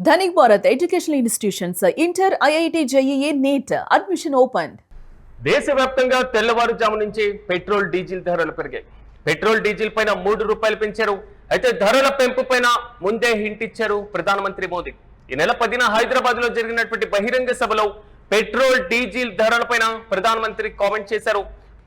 Dhanik Bharat Educational Institutions, Inter, IIT, JEE, NEET, admission opened. దేశవ్యాప్తంగా తెల్లవారుజాము నుంచి petrol diesel ధరలు పెరిగాయి. పెట్రోల్ డీజిల్ పైన ₹3 పెంచారు. అయితే ధరల పెంపు పైన ముందే హింట్ ఇచ్చారు ప్రధానమంత్రి మోదీ. ఈ నెల 10న హైదరాబాద్ లో జరిగినటువంటి బహిరంగ సభలో పెట్రోల్ డీజిల్ ధరలపైన ప్రధానమంత్రి కామెంట్ చేశారు.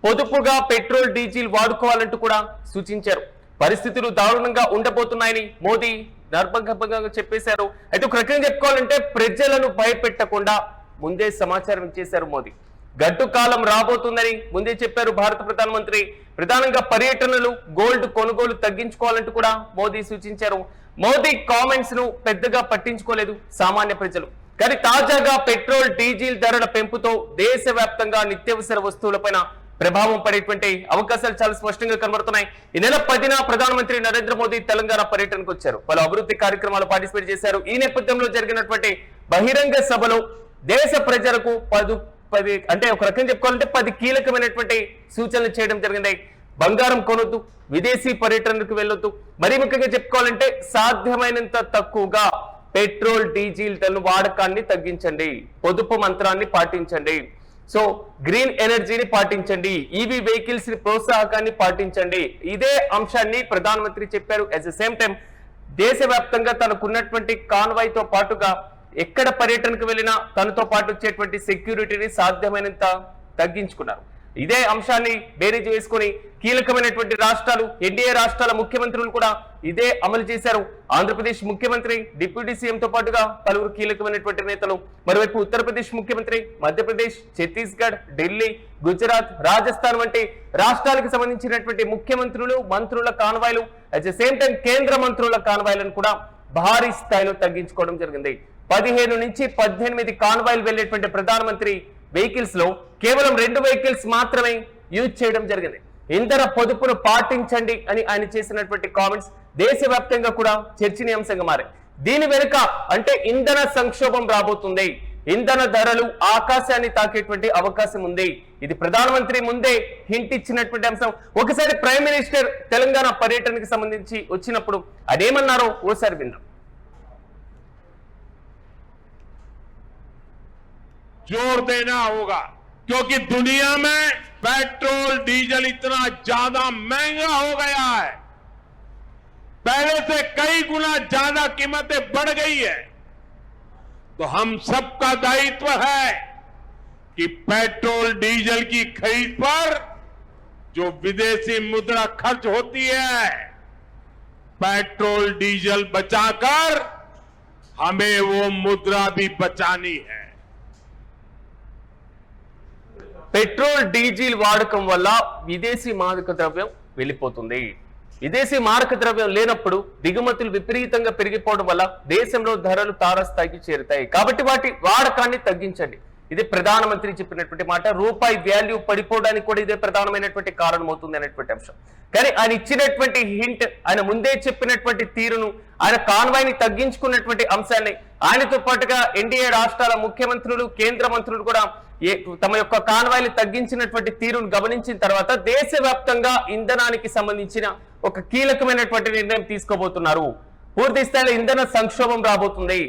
పొదుపుగా పెట్రోల్ డీజిల్ వాడుకోవాలంటూ కూడా సూచించారు. పరిస్థితులు దారుణంగా ఉండబోతున్నాయని మోదీ దర్భంగా చెప్పేశారు. అయితే ఒక రకంగా చెప్పుకోవాలంటే ప్రజలను భయపెట్టకుండా ముందే సమాచారం ఇచ్చేశారు మోదీ. గడ్డు కాలం రాబోతుందని ముందే చెప్పారు భారత ప్రధానమంత్రి. ప్రధానంగా పర్యటనలు, గోల్డ్ కొనుగోలు తగ్గించుకోవాలంటూ కూడా మోదీ సూచించారు. మోదీ కామెంట్స్ ను పెద్దగా పట్టించుకోలేదు సామాన్య ప్రజలు. కానీ తాజాగా పెట్రోల్ డీజిల్ ధరల పెంపుతో దేశవ్యాప్తంగా నిత్యావసర వస్తువులపైన ప్రభావం పడేటువంటి అవకాశాలు చాలా స్పష్టంగా కనబడుతున్నాయి. ఈ నెల 10న ప్రధానమంత్రి నరేంద్ర మోదీ తెలంగాణ పర్యటనకు వచ్చారు. పలు అభివృద్ధి కార్యక్రమాలు పార్టిసిపేట్ చేశారు. ఈ నేపథ్యంలో జరిగినటువంటి బహిరంగ సభలో దేశ ప్రజలకు అంటే ఒక రకంగా చెప్పుకోవాలంటే 10 కీలకమైనటువంటి సూచనలు చేయడం జరిగింది. బంగారం కొనొద్దు, విదేశీ పర్యటనకు వెళ్ళొద్దు, మరీ ముఖ్యంగా చెప్పుకోవాలంటే సాధ్యమైనంత తక్కువగా పెట్రోల్ డీజిల్ వాడకాన్ని తగ్గించండి, పొదుపు మంత్రాన్ని పాటించండి, సో గ్రీన్ ఎనర్జీని పాటించండి, ఈవీ వెహికల్స్ ప్రోత్సాహకాన్ని పాటించండి. ఇదే అంశాన్ని ప్రధానమంత్రి చెప్పారు. అట్ ద సేమ్ టైం దేశవ్యాప్తంగా తనకున్నటువంటి కాన్వాయ్ తో పాటుగా ఎక్కడ పర్యటనకు వెళ్ళినా తనతో పాటు వచ్చేటువంటి సెక్యూరిటీని సాధ్యమైనంత తగ్గించుకున్నారు. ఇదే అంశాన్ని బేరీజు వేసుకుని కీలకమైనటువంటి రాష్ట్రాలు, ఎన్డీఏ రాష్ట్రాల ముఖ్యమంత్రులు కూడా ఇదే అమలు చేశారు. ఆంధ్రప్రదేశ్ ముఖ్యమంత్రి, డిప్యూటీ సీఎంతో పాటుగా పలువురు కీలకమైనటువంటి నేతలు, మరోవైపు ఉత్తరప్రదేశ్ ముఖ్యమంత్రి, మధ్యప్రదేశ్, ఛత్తీస్గఢ్, ఢిల్లీ, గుజరాత్, రాజస్థాన్ వంటి రాష్ట్రాలకు సంబంధించినటువంటి ముఖ్యమంత్రులు, మంత్రుల కాన్వాయ్లు, అట్ ద సేమ్ టైం కేంద్ర మంత్రుల కాన్వాయ్లను కూడా భారీ స్థాయిలో తగ్గించుకోవడం జరిగింది. 15 నుంచి 18 కాన్వాయ్లు వెళ్లేటువంటి ప్రధానమంత్రి వెహికల్స్ లో కేవలం 2 వెహికల్స్ మాత్రమే యూజ్ చేయడం జరిగింది. ఇంధన పొదుపును పాటించండి అని ఆయన చేసినటువంటి కామెంట్స్ దేశవ్యాప్తంగా కూడా చర్చనీయాంశంగా మారాయి. దీని వెనుక అంటే ఇంధన సంక్షోభం రాబోతుంది, ఇంధన ధరలు ఆకాశాన్ని తాకేటువంటి అవకాశం ఉంది. ఇది ప్రధానమంత్రి ముందే హింట్ ఇచ్చినటువంటి అంశం. ఒకసారి ప్రైమ్ మినిస్టర్ తెలంగాణ పర్యటనకు సంబంధించి వచ్చినప్పుడు అదేమన్నారో ఓసారి విందాం. जोर देना होगा क्योंकि दुनिया में पेट्रोल डीजल इतना ज्यादा महंगा हो गया है, पहले से कई गुना ज्यादा कीमतें बढ़ गई है. तो हम सबका दायित्व है कि पेट्रोल डीजल की खरीद पर जो विदेशी मुद्रा खर्च होती है, पेट्रोल डीजल बचाकर हमें वो मुद्रा भी बचानी है. పెట్రోల్ డీజిల్ వాడకం వల్ల విదేశీ మాదక ద్రవ్యం వెళ్ళిపోతుంది. విదేశీ మారక ద్రవ్యం లేనప్పుడు దిగుమతులు విపరీతంగా పెరిగిపోవడం వల్ల దేశంలో ధరలు తారస్థాయికి చేరుతాయి. కాబట్టి వాటి వాడకాన్ని తగ్గించండి. ఇది ప్రధానమంత్రి చెప్పినటువంటి మాట. రూపాయి వాల్యూ పడిపోవడానికి కూడా ఇదే ప్రధానమైనటువంటి కారణం అవుతుంది అనేటువంటి అంశం. కానీ ఆయన ఇచ్చినటువంటి హింట్, ఆయన ముందే చెప్పినటువంటి తీరును, ఆయన కాన్వాయ్ని తగ్గించుకున్నటువంటి అంశాన్ని, ఆయనతో పాటుగా ఎన్డీఏ రాష్ట్రాల ముఖ్యమంత్రులు, కేంద్ర మంత్రులు కూడా తమ యొక్క కాన్వాయ్లు తగ్గించినటువంటి తీరును గమనించిన తర్వాత దేశవ్యాప్తంగా ఇంధనానికి సంబంధించిన ఒక కీలకమైనటువంటి నిర్ణయం తీసుకోబోతున్నారు. పూర్తి స్థాయిలో ఇంధన సంక్షోభం రాబోతుంది.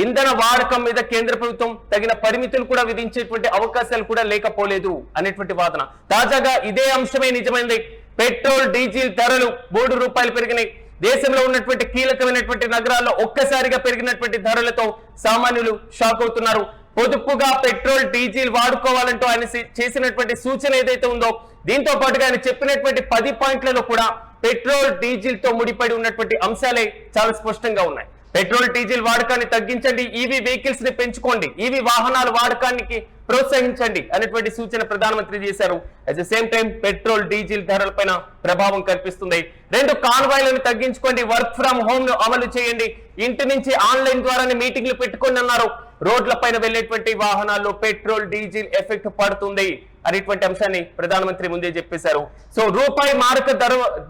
ఇంధన వాడకం మీద కేంద్ర ప్రభుత్వం తగిన పరిమితులు కూడా విధించేటువంటి అవకాశాలు కూడా లేకపోలేదు అనేటువంటి వాదన. తాజాగా ఇదే అంశమే నిజమైంది. పెట్రోల్ డీజిల్ ధరలు ₹3 పెరిగినాయి. దేశంలో ఉన్నటువంటి కీలకమైనటువంటి నగరాల్లో ఒక్కసారిగా పెరిగినటువంటి ధరలతో సామాన్యులు షాక్ అవుతున్నారు. పొదుపుగా పెట్రోల్ డీజిల్ వాడుకోవాలంటూ ఆయన చేసినటువంటి సూచన ఏదైతే ఉందో, దీంతో పాటుగా ఆయన చెప్పినటువంటి 10 పాయింట్లలో కూడా పెట్రోల్ డీజిల్ తో ముడిపడి ఉన్నటువంటి అంశాలే చాలా స్పష్టంగా ఉన్నాయి. పెట్రోల్ డీజిల్ వాడకాన్ని తగ్గించండి, ఈవీ వెహికల్స్ ని పెంచుకోండి, ఈవీ వాహనాల వాడకానికి ప్రోత్సహించండి అనేటువంటి సూచన ప్రధానమంత్రి చేశారు. At the same time petrol diesel ధరలపైన ప్రభావం కనిపిస్తుంది. 2 కాన్వాయ్లను తగ్గించుకోండి, వర్క్ ఫ్రం హోమ్ ను అమలు చేయండి, ఇంటి నుంచి ఆన్లైన్ ద్వారానే మీటింగ్లు పెట్టుకోండి అన్నారు. రోడ్ల పైన వెళ్లేటువంటి వాహనాల్లో పెట్రోల్ డీజిల్ ఎఫెక్ట్ పడుతుంది అనేటువంటి అంశాన్ని ప్రధానమంత్రి ముందే చెప్పేశారు. సో రూపాయి మారక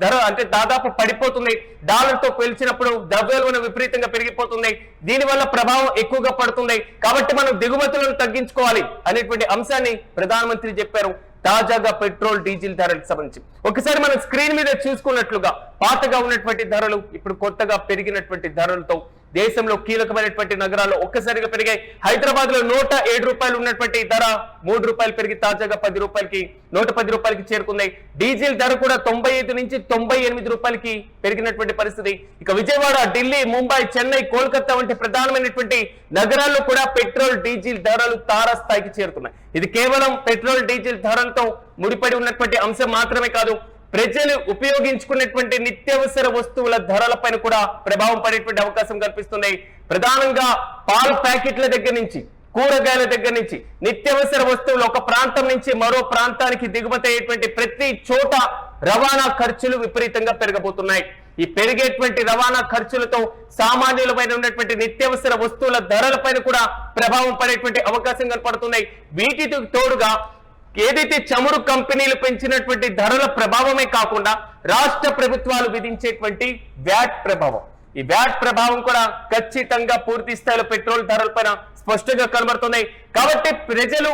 ధర అంటే దాదాపు పడిపోతుంది. డాలర్ తో పోల్చినప్పుడు ద్రవ్యోల్బణం విపరీతంగా పెరిగిపోతుంది. దీనివల్ల ప్రభావం ఎక్కువగా పడుతుంది. కాబట్టి మనం దిగుమతులను తగ్గించుకోవాలి అనేటువంటి అంశాన్ని ప్రధానమంత్రి చెప్పారు. తాజాగా పెట్రోల్ డీజిల్ ధరలకు సంబంధించి ఒకసారి మనం స్క్రీన్ మీద చూసుకున్నట్లుగా పాతగా ఉన్నటువంటి ధరలు ఇప్పుడు కొత్తగా పెరిగినటువంటి ధరలతో దేశంలో కీలకమైనటువంటి నగరాల్లో ఒక్కసారిగా పెరిగాయి. హైదరాబాద్ లో 107 రూపాయలు ఉన్నటువంటి ధర 3 రూపాయలు పెరిగి తాజాగా 10 రూపాయలకి 110 రూపాయలకి చేరుకుంది. డీజిల్ ధర కూడా 95 నుంచి 98 రూపాయలకి పెరిగినటువంటి పరిస్థితి. ఇక విజయవాడ, ఢిల్లీ, ముంబై, చెన్నై, కోల్కతా వంటి ప్రధానమైనటువంటి నగరాల్లో కూడా పెట్రోల్ డీజిల్ ధరలు తారాస్థాయికి చేరుతున్నాయి. ఇది కేవలం పెట్రోల్ డీజిల్ ధరలతో ముడిపడి ఉన్నటువంటి అంశం మాత్రమే కాదు, ప్రజలు ఉపయోగించుకునేటువంటి నిత్యావసర వస్తువుల ధరలపైన కూడా ప్రభావం పడేటువంటి అవకాశం కనిపిస్తుంది. ప్రధానంగా పాల్ ప్యాకెట్ల దగ్గర నుంచి, కూరగాయల దగ్గర నుంచి, నిత్యావసర వస్తువులు ఒక ప్రాంతం నుంచి మరో ప్రాంతానికి దిగుమతి అయ్యేటువంటి ప్రతి చోట రవాణా ఖర్చులు విపరీతంగా పెరగబోతున్నాయి. ఈ పెరిగేటువంటి రవాణా ఖర్చులతో సామాన్యులపైన ఉన్నటువంటి నిత్యావసర వస్తువుల ధరలపైన కూడా ప్రభావం పడేటువంటి అవకాశం కనపడుతున్నాయి. వీటికి తోడుగా ఏదైతే చమురు కంపెనీలు పెంచినటువంటి ధరల ప్రభావమే కాకుండా రాష్ట్ర ప్రభుత్వాలు విధించేటువంటి వ్యాట్ ప్రభావం, ఈ వ్యాట్ ప్రభావం కూడా ఖచ్చితంగా పూర్తి స్థాయిలో పెట్రోల్ ధరలపైన స్పష్టంగా కనబడుతున్నాయి. కాబట్టి ప్రజలు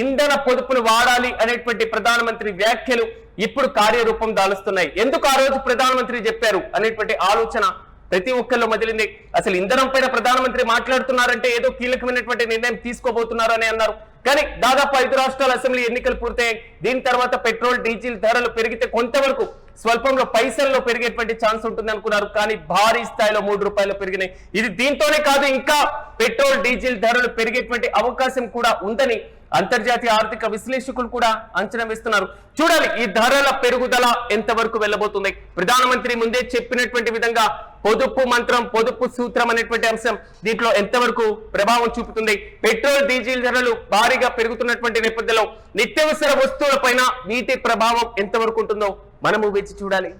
ఇంధన పొదుపును వాడాలి అనేటువంటి ప్రధానమంత్రి వ్యాఖ్యలు ఇప్పుడు కార్యరూపం దాలుస్తున్నాయి. ఎందుకు ఆ రోజు ప్రధానమంత్రి చెప్పారు అనేటువంటి ఆలోచన ప్రతి ఒక్కరిలో మదిలింది. అసలు ఇంధనం పైన ప్రధానమంత్రి మాట్లాడుతున్నారంటే ఏదో కీలకమైనటువంటి నిర్ణయం తీసుకోబోతున్నారు అని అన్నారు. కానీ దాదాపు 5 రాష్ట్రాల అసెంబ్లీ ఎన్నికలు పూర్తయ్యాయి. దీని తర్వాత పెట్రోల్ డీజిల్ ధరలు పెరిగితే కొంతవరకు స్వల్పంలో పైసల్లో పెరిగేటువంటి ఛాన్స్ ఉంటుంది అనుకున్నారు. కానీ భారీ స్థాయిలో 3 రూపాయలు పెరిగినాయి. ఇది దీంతోనే కాదు, ఇంకా పెట్రోల్ డీజిల్ ధరలు పెరిగేటువంటి అవకాశం కూడా ఉందని అంతర్జాతీయ ఆర్థిక విశ్లేషకులు కూడా అంచనా వేస్తున్నారు. చూడాలి ఈ ధరల పెరుగుదల ఎంతవరకు వెళ్ళబోతుంది. ప్రధానమంత్రి ముందే చెప్పినటువంటి విధంగా పొదుపు మంత్రం, పొదుపు సూత్రం అనేటువంటి అంశం దీంట్లో ఎంతవరకు ప్రభావం చూపుతుంది. పెట్రోల్ డీజిల్ ధరలు భారీగా పెరుగుతున్నటువంటి నేపథ్యంలో నిత్యావసర వస్తువులపైన వీటి ప్రభావం ఎంతవరకు ఉంటుందో మనము వేచి చూడాలి.